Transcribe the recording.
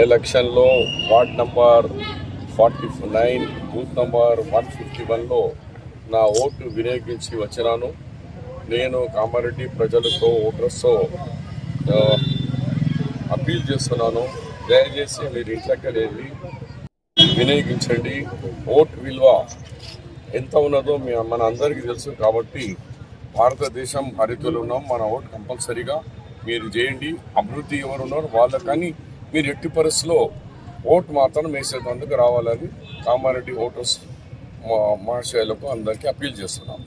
ఎలక్షన్లో ward number 49 booth number 151లో నా vote వినియోగించి వచ్చినాను. నేను కామారెడ్డి ప్రజలతో ఓటర్స్తో అప్పీల్ చేస్తున్నాను. దయచేసి మీరు ఇంట్లోకి వెళ్ళి వినియోగించండి. ఓటు విలువ ఎంత ఉన్నదో మన అందరికీ తెలుసు. కాబట్టి భారతదేశం హరితులు ఉన్నాం, మన ఓటు కంపల్సరీగా మీరు చేయండి. అభివృద్ధి ఎవరు ఉన్నారో వాళ్ళకని మీరు ఎట్టి పరిస్థితుల్లో ఓటు మాత్రం వేసేందుకు రావాలని కామారెడ్డి ఓటర్స్ మహాశయులకు అందరికీ అప్పీల్ చేస్తున్నాం.